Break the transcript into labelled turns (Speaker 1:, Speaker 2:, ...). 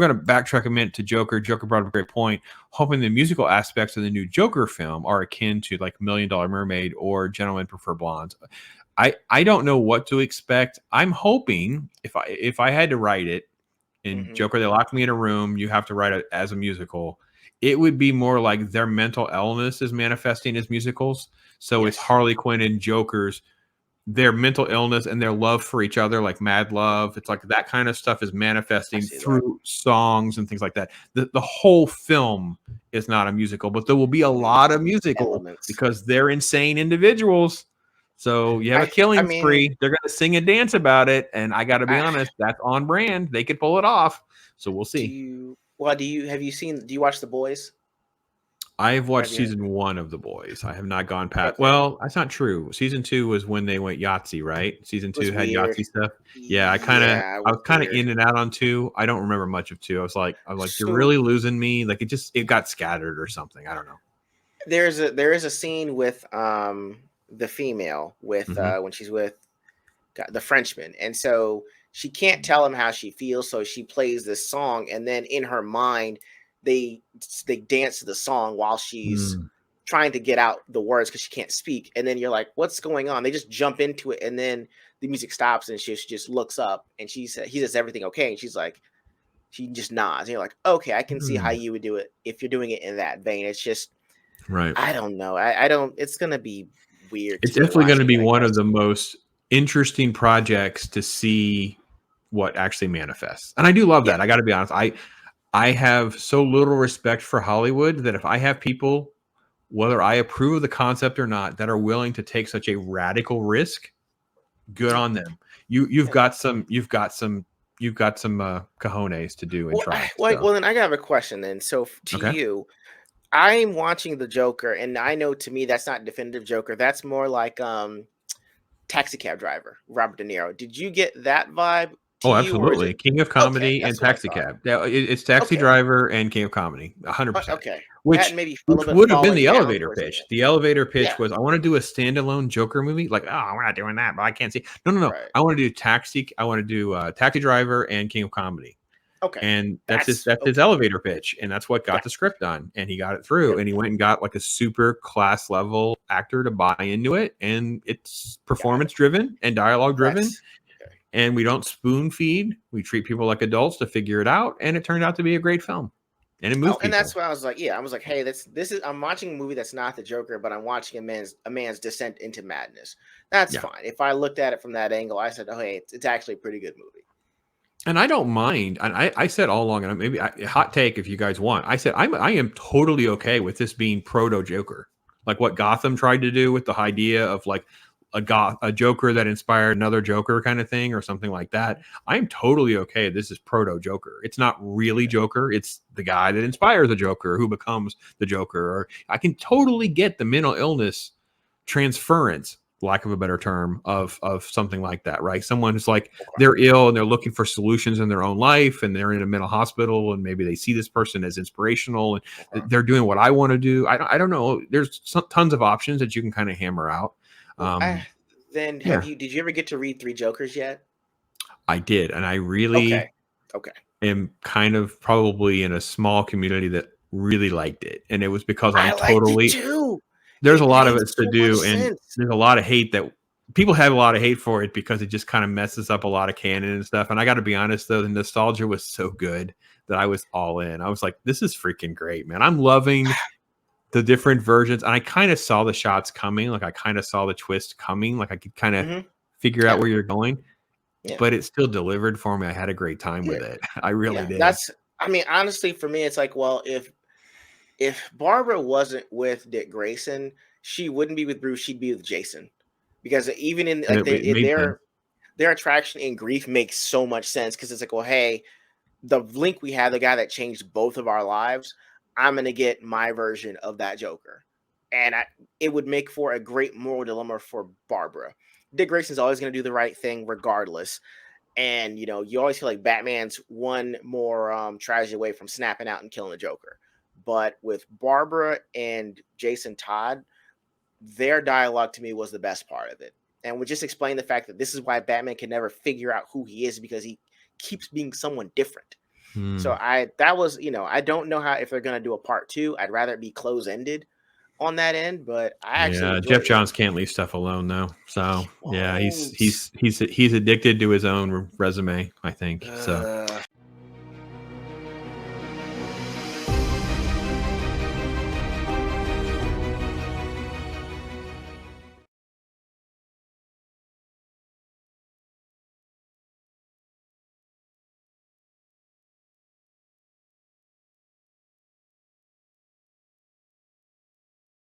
Speaker 1: we're going to backtrack a minute to Joker. Joker brought up a great point, hoping the musical aspects of the new Joker film are akin to like $1 Million Mermaid or Gentlemen Prefer Blondes. I don't know what to expect. I'm hoping if I had to write it in Joker, they locked me in a room, you have to write it as a musical. It would be more like their mental illness is manifesting as musicals. So it's Harley Quinn and Joker's their mental illness and their love for each other, like mad love. It's like that kind of stuff is manifesting through songs and things like that. The whole film is not a musical, but there will be a lot of musical elements because they're insane individuals. So you have a killing spree. They're going to sing and dance about it. And I got to be honest, that's on brand. They could pull it off. So we'll see.
Speaker 2: Do you watch The Boys?
Speaker 1: I've watched season 1 of The Boys. I have not gone past. Okay. Well, that's not true. Season 2 was when they went Yahtzee, right? Season 2 had weird. Yahtzee stuff. Yeah, I was kind of in and out on 2. I don't remember much of 2. I was like, you're really losing me. Like it got scattered or something. I don't know.
Speaker 2: There is a scene with the female with when she's with the Frenchman, and so she can't tell him how she feels, so she plays this song, and then in her mind they dance to the song while she's trying to get out the words because she can't speak. And then you're like, what's going on? They just jump into it, and then the music stops, and she just looks up, and he says, everything okay? And she's like, she just nods, and you're like, okay, I can see how you would do it if you're doing it in that vein. It's just
Speaker 1: right.
Speaker 2: I don't know. I don't. It's gonna be weird.
Speaker 1: It's definitely going to be one of the most interesting projects to see what actually manifests. And I do love that. I got to be honest. I have so little respect for Hollywood that if I have people, whether I approve of the concept or not, that are willing to take such a radical risk, good on them. You've got some cojones to do and try.
Speaker 2: Well, then I got a question then. So to you, I'm watching the Joker, and I know to me that's not definitive Joker. That's more like Taxi Cab Driver, Robert De Niro. Did you get that vibe?
Speaker 1: Oh, absolutely. King of Comedy and Taxi Cab. Yeah, it's Taxi Driver and King of Comedy, 100%.
Speaker 2: Okay.
Speaker 1: Which would have been the elevator pitch. The elevator pitch was, I want to do a standalone Joker movie. Like, oh, we're not doing that, but I can't see. No. Right. I want to do Taxi Driver and King of Comedy.
Speaker 2: Okay.
Speaker 1: And that's his elevator pitch. And that's what got the script done. And he got it through. And he went and got like a super class level actor to buy into it. And it's performance driven and dialogue driven. And we don't spoon feed. We treat people like adults to figure it out. And it turned out to be a great film. And it moved people.
Speaker 2: And that's why I was like, hey, this is I'm watching a movie that's not the Joker, but I'm watching a man's descent into madness. That's fine. If I looked at it from that angle, I said, oh, hey, it's actually a pretty good movie.
Speaker 1: And I don't mind. And I said all along, and maybe a hot take if you guys want. I said I am totally okay with this being proto Joker, like what Gotham tried to do with the idea of like a Joker that inspired another Joker kind of thing or something like that. I'm totally okay. This is proto Joker. It's not really Joker. It's the guy that inspires the Joker who becomes the Joker. Or I can totally get the mental illness transference, lack of a better term, of something like that, right? Someone who's like, they're ill and they're looking for solutions in their own life and they're in a mental hospital and maybe they see this person as inspirational and they're doing what I want to do. I don't know. There's tons of options that you can kind of hammer out.
Speaker 2: Did you ever get to read Three Jokers yet?
Speaker 1: I did. And I really am kind of probably in a small community that really liked it. And it was because I'm totally...
Speaker 2: liked it too.
Speaker 1: There's a lot of it to do, and there's a lot of hate that people have a lot of hate for it because it just kind of messes up a lot of canon and stuff. And I got to be honest, though, the nostalgia was so good that I was all in. I was like, this is freaking great, man. I'm loving the different versions. And I kind of saw the shots coming. Like I kind of saw the twist coming. Like I could kind of figure out where you're going, but it still delivered for me. I had a great time with it. I really did.
Speaker 2: Honestly, for me, it's like, well, if Barbara wasn't with Dick Grayson, she wouldn't be with Bruce. She'd be with Jason, because even in like their attraction in grief makes so much sense. Because it's like, well, hey, the link we have, the guy that changed both of our lives, I'm gonna get my version of that Joker, and it would make for a great moral dilemma for Barbara. Dick Grayson's always gonna do the right thing regardless, and you always feel like Batman's one more tragedy away from snapping out and killing the Joker. But with Barbara and Jason Todd, their dialogue to me was the best part of it. And would just explain the fact that this is why Batman can never figure out who he is, because he keeps being someone different. So that was, I don't know if they're gonna do a part 2. I'd rather it be close ended on that end, but I actually enjoyed
Speaker 1: Jeff
Speaker 2: it.
Speaker 1: Johns can't leave stuff alone though. So yeah, he's addicted to his own resume, I think. So